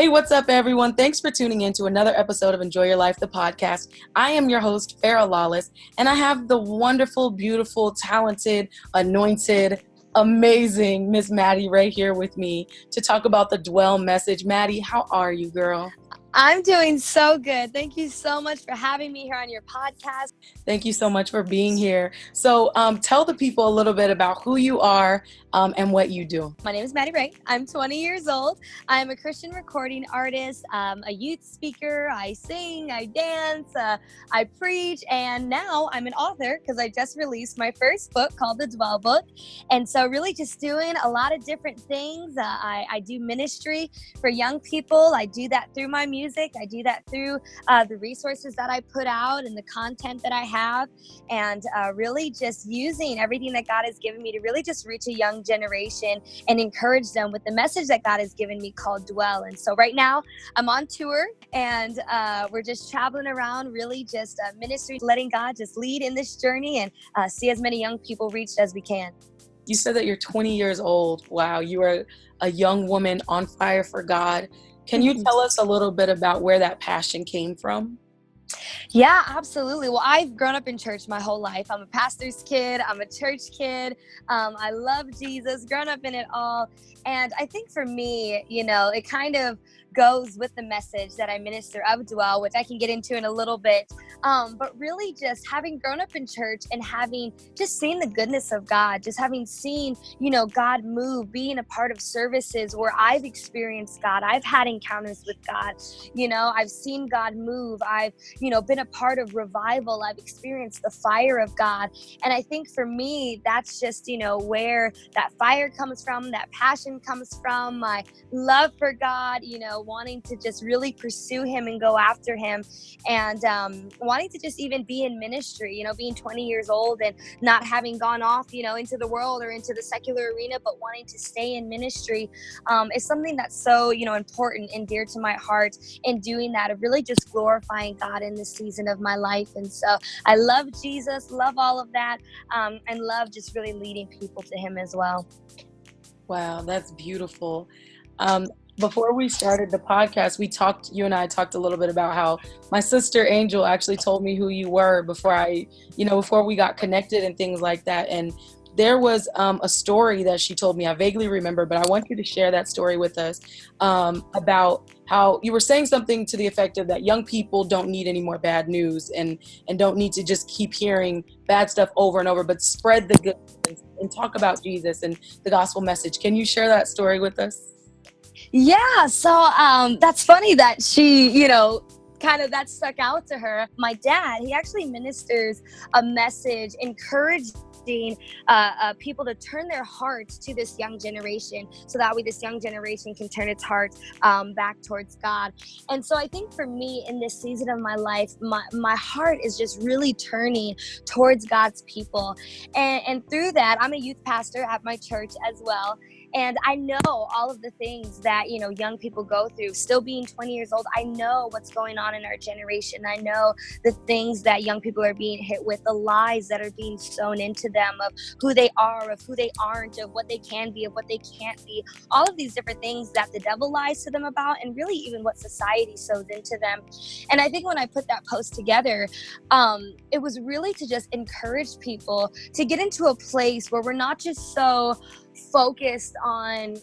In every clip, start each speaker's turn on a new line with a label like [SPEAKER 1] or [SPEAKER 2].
[SPEAKER 1] Hey, what's up, everyone? Thanks for tuning in to another episode of Enjoy Your Life, the podcast. I am your host, Farrah Lawless, and I have the wonderful, beautiful, talented, anointed, amazing Miss Maddie Rey here with me to talk about the Dwell message. Maddie, how are you, girl?
[SPEAKER 2] I'm doing so good. Thank you so much for having me here on your podcast.
[SPEAKER 1] Thank you so much for being here. So tell the people a little bit about who you are and what you do.
[SPEAKER 2] My name is Maddie Rey. I'm 20 years old. I'm a Christian recording artist, a youth speaker. I sing, I dance, I preach, and now I'm an author because I just released my first book called The Dwell Book. And so really just doing a lot of different things. I do ministry for young people. I do that through my music. I do that through the resources that I put out and the content that I have, and really just using everything that God has given me to really just reach a young generation and encourage them with the message that God has given me called Dwell. And so right now I'm on tour, and we're just traveling around, really just ministry, letting God just lead in this journey and see as many young people reached as we can.
[SPEAKER 1] You said that you're 20 years old. Wow, you are a young woman on fire for God. Can you tell us a little bit about where that passion came from?
[SPEAKER 2] Yeah, absolutely. Well, I've grown up in church my whole life. I'm a pastor's kid. I'm a church kid. I love Jesus, grown up in it all. And I think for me, it kind of goes with the message that I minister of Dwell, which I can get into in a little bit. But really just having grown up in church and having just seen the goodness of God, just having seen, God move, being a part of services where I've experienced God. I've had encounters with God. I've seen God move. I've, been a part of revival. I've experienced the fire of God. And I think for me, that's just, where that fire comes from, that passion comes from, my love for God, wanting to just really pursue him and go after him, and wanting to just even be in ministry, being 20 years old and not having gone off, into the world or into the secular arena, but wanting to stay in ministry is something that's so, important and dear to my heart, and doing that of really just glorifying God in this season of my life. And so I love Jesus, love all of that, and love just really leading people to him as well.
[SPEAKER 1] Wow, that's beautiful. Before we started the podcast, you and I talked a little bit about how my sister Angel actually told me who you were before we got connected and things like that. And there was a story that she told me. I vaguely remember, but I want you to share that story with us about how you were saying something to the effect of that young people don't need any more bad news and don't need to just keep hearing bad stuff over and over, but spread the good news and talk about Jesus and the gospel message. Can you share that story with us?
[SPEAKER 2] Yeah, so that's funny that she, kind of that stuck out to her. My dad, he actually ministers a message encouraging people to turn their hearts to this young generation, so that way this young generation can turn its heart back towards God. And so I think for me in this season of my life, my heart is just really turning towards God's people. And through that, I'm a youth pastor at my church as well. And I know all of the things that, young people go through. Still being 20 years old, I know what's going on in our generation. I know the things that young people are being hit with, the lies that are being sown into them of who they are, of who they aren't, of what they can be, of what they can't be. All of these different things that the devil lies to them about, and really even what society sows into them. And I think when I put that post together, it was really to just encourage people to get into a place where we're not just so focused on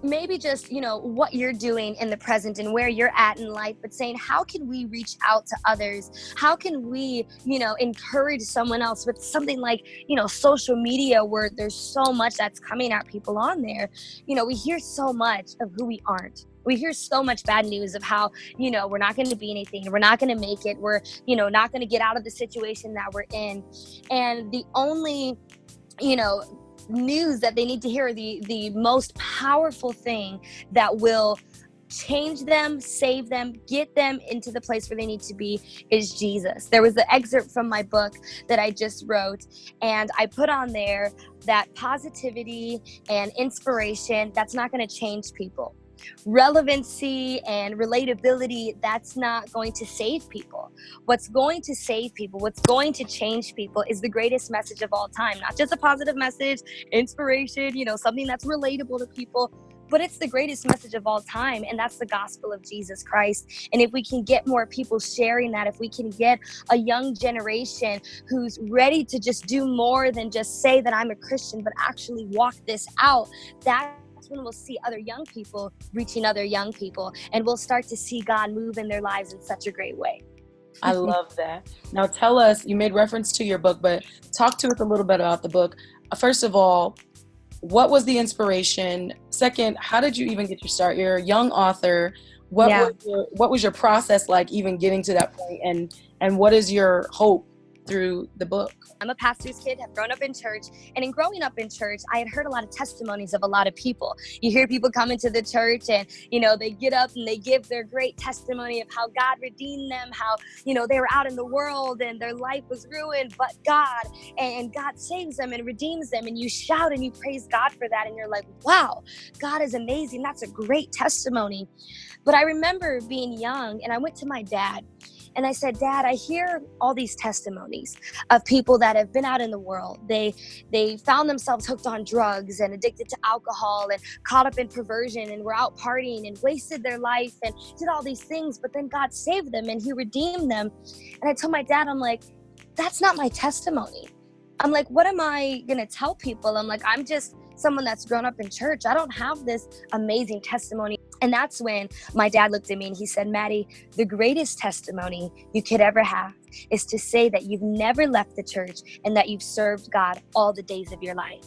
[SPEAKER 2] maybe just, what you're doing in the present and where you're at in life, but saying, how can we reach out to others? How can we, encourage someone else with something like, social media, where there's so much that's coming at people on there. We hear so much of who we aren't. We hear so much bad news of how, we're not going to be anything. We're not going to make it. We're, not going to get out of the situation that we're in. And the only, news that they need to hear, the most powerful thing that will change them, save them, get them into the place where they need to be is Jesus. There was an excerpt from my book that I just wrote, and I put on there that positivity and inspiration, that's not going to change people. Relevancy and relatability, that's not going to save people. What's going to save people, what's going to change people is the greatest message of all time. Not just a positive message, inspiration, something that's relatable to people, but it's the greatest message of all time, and that's the gospel of Jesus Christ. And if we can get more people sharing that, if we can get a young generation who's ready to just do more than just say that I'm a Christian, but actually walk this out, that's when we'll see other young people reaching other young people, and we'll start to see God move in their lives in such a great way.
[SPEAKER 1] I love that. Now tell us, you made reference to your book, but talk to us a little bit about the book. First of all, what was the inspiration? Second, how did you even get your start? You're a young author. What was your process like even getting to that point, and what is your hope through the book?
[SPEAKER 2] I'm a pastor's kid, have grown up in church, and in growing up in church, I had heard a lot of testimonies of a lot of people. You hear people come into the church and, they get up and they give their great testimony of how God redeemed them, how, they were out in the world and their life was ruined, but God, and God saves them and redeems them, and you shout and you praise God for that, and you're like, wow, God is amazing. That's a great testimony. But I remember being young, and I went to my dad, and I said, Dad, I hear all these testimonies of people that have been out in the world. They found themselves hooked on drugs and addicted to alcohol and caught up in perversion and were out partying and wasted their life and did all these things. But then God saved them and he redeemed them. And I told my dad, I'm like, that's not my testimony. I'm like, what am I going to tell people? I'm like, I'm just someone that's grown up in church. I don't have this amazing testimony. And that's when my dad looked at me and he said, Maddie, the greatest testimony you could ever have is to say that you've never left the church and that you've served God all the days of your life.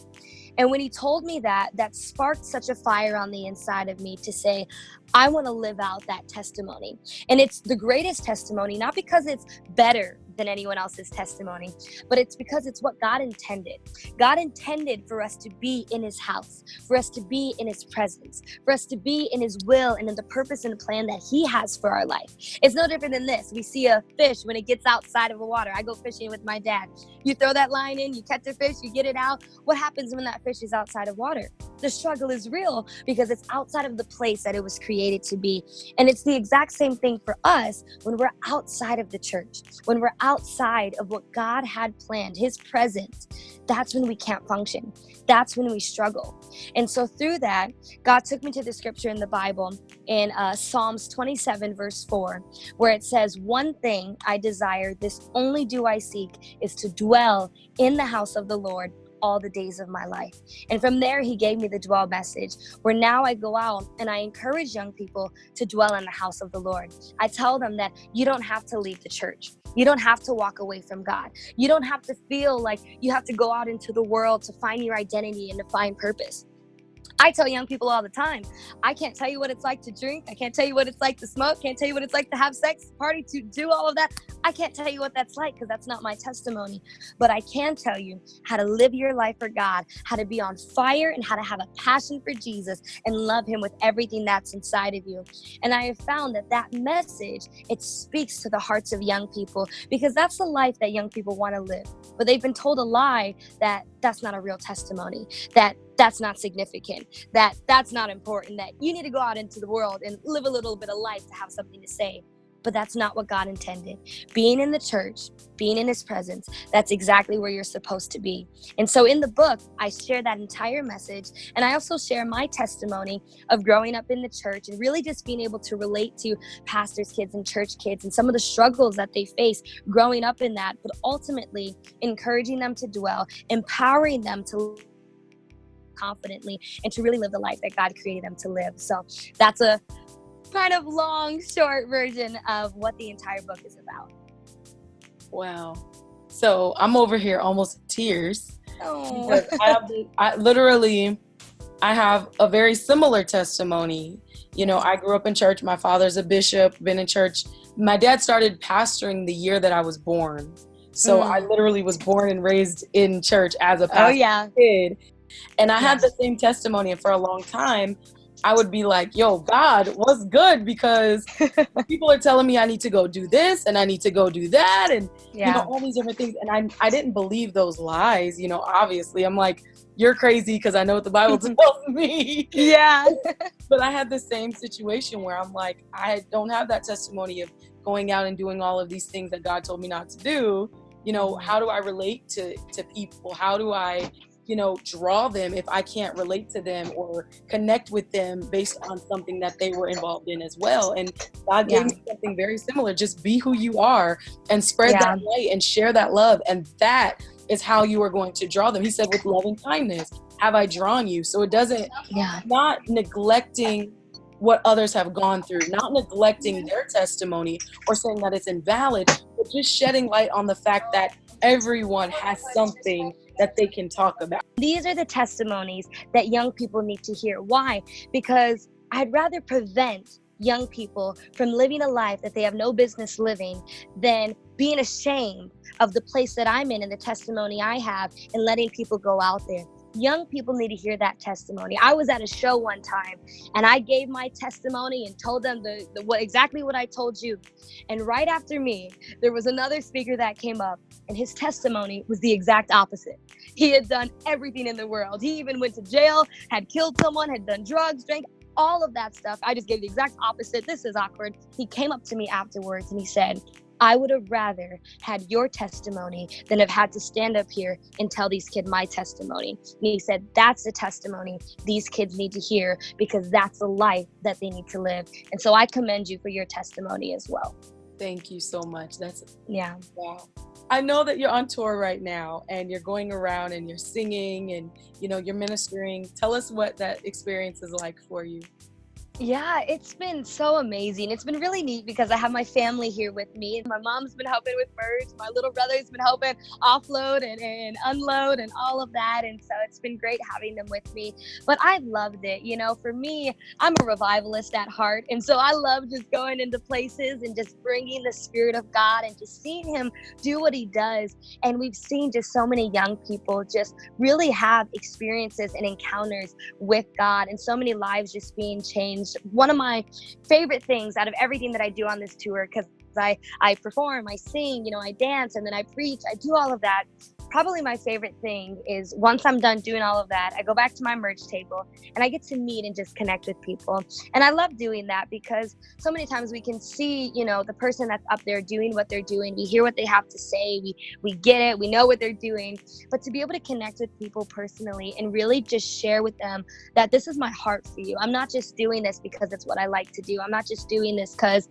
[SPEAKER 2] And when he told me that, that sparked such a fire on the inside of me to say, I want to live out that testimony. And it's the greatest testimony, not because it's better than anyone else's testimony, but it's because it's what God intended. God intended for us to be in his house, for us to be in his presence, for us to be in his will and in the purpose and the plan that he has for our life. It's no different than this. We see a fish when it gets outside of the water. I go fishing with my dad. You throw that line in, you catch a fish, you get it out. What happens when that fish is outside of water? The struggle is real because it's outside of the place that it was created to be. And it's the exact same thing for us when we're outside of the church, when we're outside of what God had planned, his presence. That's when we can't function. That's when we struggle. And so through that, God took me to the scripture in the Bible in Psalms 27 verse 4, where it says, one thing I desire, this only do I seek, is to dwell in the house of the Lord all the days of my life. And from there, he gave me the dwell message, where now I go out and I encourage young people to dwell in the house of the Lord. I tell them that you don't have to leave the church. You don't have to walk away from God. You don't have to feel like you have to go out into the world to find your identity and to find purpose. I tell young people all the time, I can't tell you what it's like to drink. I can't tell you what it's like to smoke. Can't tell you what it's like to have sex, party, to do all of that. I can't tell you what that's like because that's not my testimony. But I can tell you how to live your life for God, how to be on fire, and how to have a passion for Jesus and love him with everything that's inside of you. And I have found that message, it speaks to the hearts of young people because that's the life that young people want to live. But they've been told a lie that that's not a real testimony, that's not significant, that's not important, that you need to go out into the world and live a little bit of life to have something to say. But that's not what God intended. Being in the church, being in his presence, that's exactly where you're supposed to be. And so in the book, I share that entire message. And I also share my testimony of growing up in the church and really just being able to relate to pastors' kids and church kids and some of the struggles that they face growing up in that, but ultimately encouraging them to dwell, empowering them to confidently and to really live the life that God created them to live. So that's a kind of long, short version of what the entire book is about.
[SPEAKER 1] Wow. So I'm over here almost in tears.
[SPEAKER 2] Oh.
[SPEAKER 1] Because I have a very similar testimony. I grew up in church. My father's a bishop, been in church. My dad started pastoring the year that I was born. So I literally was born and raised in church as a pastor kid. And I had the same testimony, and for a long time, I would be like, yo, God, what's good? Because people are telling me I need to go do this and I need to go do that and, all these different things. And I didn't believe those lies, obviously. I'm like, you're crazy because I know what the Bible tells me.
[SPEAKER 2] Yeah.
[SPEAKER 1] But I had the same situation where I'm like, I don't have that testimony of going out and doing all of these things that God told me not to do. How do I relate to people? How do I draw them if I can't relate to them or connect with them based on something that they were involved in as well. And God gave
[SPEAKER 2] Yeah.
[SPEAKER 1] me something very similar. Just be who you are and spread
[SPEAKER 2] Yeah.
[SPEAKER 1] that light and share that love. And that is how you are going to draw them. He said, with loving kindness have I drawn you. So it doesn't,
[SPEAKER 2] Yeah.
[SPEAKER 1] not neglecting what others have gone through, not neglecting their testimony or saying that it's invalid, but just shedding light on the fact that everyone has something that they can talk about.
[SPEAKER 2] These are the testimonies that young people need to hear. Why? Because I'd rather prevent young people from living a life that they have no business living than being ashamed of the place that I'm in and the testimony I have and letting people go out there. Young people need to hear that testimony. I was at a show one time and I gave my testimony and told them exactly what I told you. And right after me, there was another speaker that came up and his testimony was the exact opposite. He had done everything in the world. He even went to jail, had killed someone, had done drugs, drank, all of that stuff. I just gave the exact opposite. This is awkward. He came up to me afterwards and he said, I would have rather had your testimony than have had to stand up here and tell these kids my testimony. And he said, that's the testimony these kids need to hear because that's the life that they need to live. And so I commend you for your testimony as well.
[SPEAKER 1] Thank you so much.
[SPEAKER 2] Yeah.
[SPEAKER 1] Wow. I know that you're on tour right now and you're going around and you're singing and, you're ministering. Tell us what that experience is like for you.
[SPEAKER 2] Yeah, it's been so amazing. It's been really neat because I have my family here with me. My mom's been helping with merch. My little brother's been helping offload and unload and all of that. And so it's been great having them with me. But I've loved it. For me, I'm a revivalist at heart. And so I love just going into places and just bringing the Spirit of God and just seeing Him do what He does. And we've seen just so many young people just really have experiences and encounters with God and so many lives just being changed. One of my favorite things out of everything that I do on this tour, because I perform, I sing, I dance, and then I preach, I do all of that. Probably my favorite thing is once I'm done doing all of that, I go back to my merch table and I get to meet and just connect with people. And I love doing that because so many times we can see, the person that's up there doing what they're doing. We hear what they have to say. We get it. We know what they're doing. But to be able to connect with people personally and really just share with them that this is my heart for you. I'm not just doing this because it's what I like to do. I'm not just doing this because,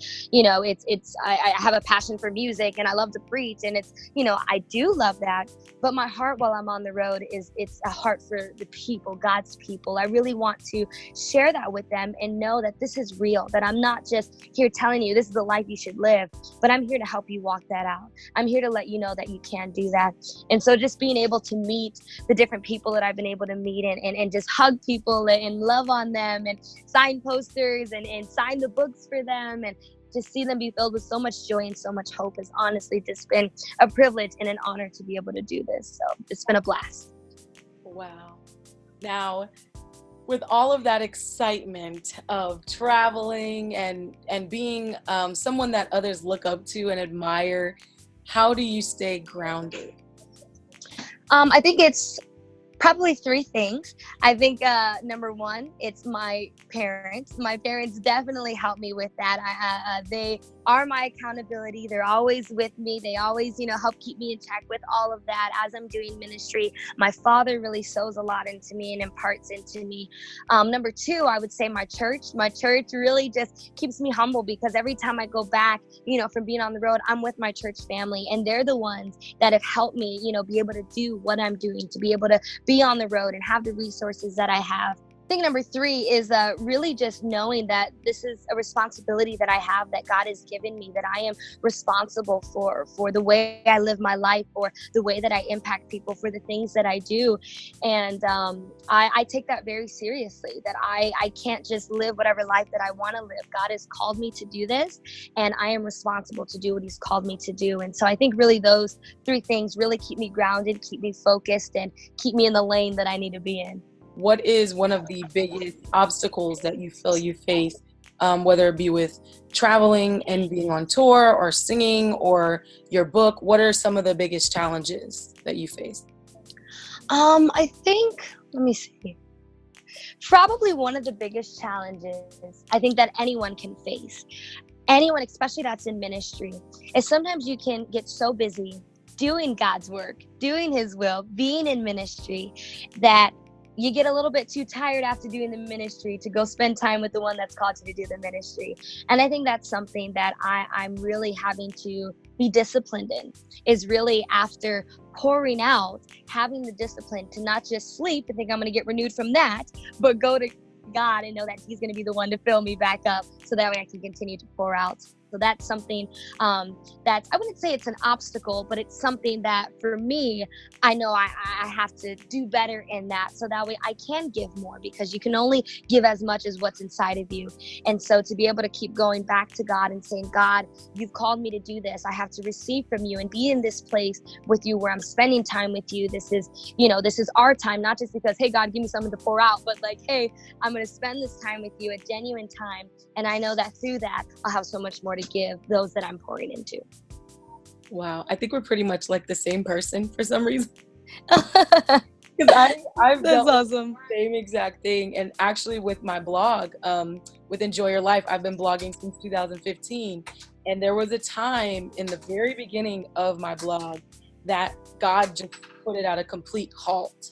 [SPEAKER 2] I have a passion for music and I love to preach. And it's, I do love that. But my heart while I'm on the road it's a heart for the people, God's people. I really want to share that with them and know that this is real, that I'm not just here telling you this is the life you should live, but I'm here to help you walk that out. I'm here to let you know that you can do that. And so just being able to meet the different people that I've been able to meet and just hug people and love on them and sign posters and sign the books for them and just see them be filled with so much joy and so much hope has honestly just been a privilege and an honor to be able to do this. So it's been a blast.
[SPEAKER 1] Wow. Now, with all of that excitement of traveling and being someone that others look up to and admire, how do you stay grounded?
[SPEAKER 2] I think it's probably three things. I think number one, it's my parents. My parents definitely help me with that. They are my accountability. They're always with me. They always, help keep me in check with all of that as I'm doing ministry. My father really sows a lot into me and imparts into me. Number two, I would say my church. My church really just keeps me humble because every time I go back, from being on the road, I'm with my church family and they're the ones that have helped me, be able to do what I'm doing, to be able to be on the road and have the resources that I have. I think number three is really just knowing that this is a responsibility that I have, that God has given me, that I am responsible for the way I live my life, for the way that I impact people, for the things that I do. And I take that very seriously, that I can't just live whatever life that I want to live. God has called me to do this, and I am responsible to do what He's called me to do. And so I think really those three things really keep me grounded, keep me focused, and keep me in the lane that I need to be in.
[SPEAKER 1] What is one of the biggest obstacles that you feel you face, whether it be with traveling and being on tour or singing or your book? What are some of the biggest challenges that you face?
[SPEAKER 2] I think, let me see. Probably one of the biggest challenges I think that anyone can face, anyone, especially that's in ministry, is sometimes you can get so busy doing God's work, doing his will, being in ministry, that you get a little bit too tired after doing the ministry to go spend time with the one that's called you to do the ministry. And I think that's something that I'm really having to be disciplined in, is really after pouring out, having the discipline to not just sleep and think I'm going to get renewed from that, but go to God and know that he's going to be the one to fill me back up, so that way I can continue to pour out. So that's something that's, I wouldn't say it's an obstacle, but it's something that for me, I know I have to do better in that, so that way I can give more, because you can only give as much as what's inside of you. And so to be able to keep going back to God and saying, God, you've called me to do this. I have to receive from you and be in this place with you where I'm spending time with you. This is, this is our time, not just because, hey, God, give me something to pour out, but like, hey, I'm going to spend this time with you, a genuine time. And I know that through that, I'll have so much more to give those that I'm pouring into.
[SPEAKER 1] Wow. I think we're pretty much like the same person for some reason. Because I've done
[SPEAKER 2] awesome.
[SPEAKER 1] the same exact thing. And actually with my blog, with Enjoy Your Life, I've been blogging since 2015. And there was a time in the very beginning of my blog that God just put it at a complete halt.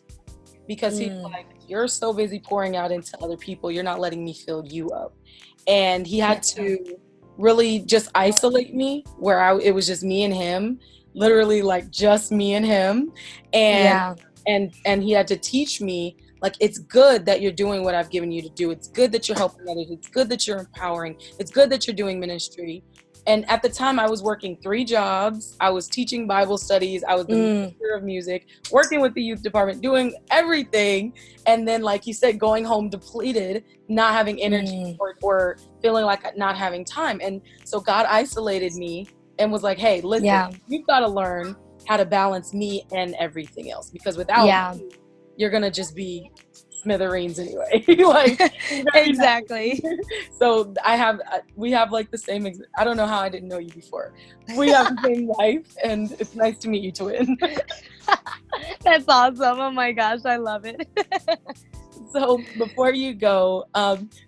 [SPEAKER 1] Because he's like, you're so busy pouring out into other people, you're not letting me fill you up. And he had to really just isolate me, where it was just me and him, literally like just me and him. And he had to teach me, like, it's good that you're doing what I've given you to do. It's good that you're helping others. It's good that you're empowering. It's good that you're doing ministry. And at the time I was working 3 jobs. I was teaching Bible studies. I was the minister of music, working with the youth department, doing everything. And then, like you said, going home depleted, not having energy or feeling like not having time. And so God isolated me and was like, hey, listen, you've got to learn how to balance me and everything else, because without me, you're going to just be smithereens anyway. Like,
[SPEAKER 2] exactly.
[SPEAKER 1] So we have like the same, I don't know how I didn't know you before. We have the same life, and it's nice to meet you, twin.
[SPEAKER 2] That's awesome. Oh my gosh, I love it.
[SPEAKER 1] So before you go,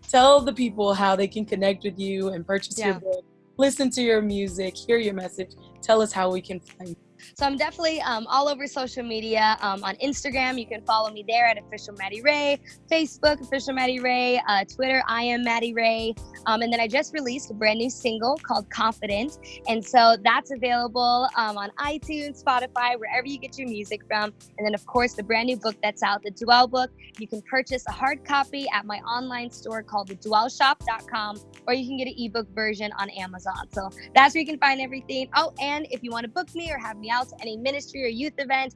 [SPEAKER 1] tell the people how they can connect with you and purchase your book, listen to your music, hear your message. Tell us how we can find you.
[SPEAKER 2] So I'm definitely all over social media. On Instagram, you can follow me there at official Maddie Rey. Facebook, official Maddie Rey. Twitter, I am Maddie Rey. And then I just released a brand new single called Confident. And so that's available on iTunes, Spotify, wherever you get your music from. And then, of course, the brand new book that's out, the Dwell book. You can purchase a hard copy at my online store called thedwellshop.com, or you can get an ebook version on Amazon. So that's where you can find everything. Oh, and if you want to book me or have me out to any ministry or youth event,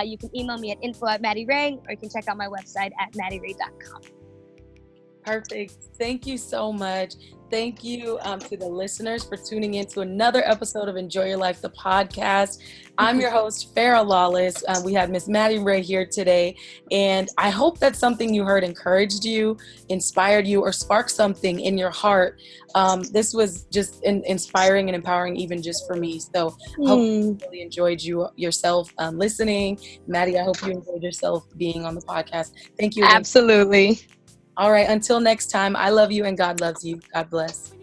[SPEAKER 2] you can email me at info@MaddieRey, or you can check out my website at MaddieRey.com.
[SPEAKER 1] Perfect. Thank you so much. Thank you to the listeners for tuning in to another episode of Enjoy Your Life, the podcast. I'm your host, Farrah Lawless. We have Miss Maddie Rey here today, and I hope that something you heard encouraged you, inspired you, or sparked something in your heart. This was just inspiring and empowering, even just for me. So I hope you really enjoyed yourself listening. Maddie, I hope you enjoyed yourself being on the podcast. Thank you again.
[SPEAKER 2] Absolutely.
[SPEAKER 1] All right, until next time, I love you and God loves you. God bless.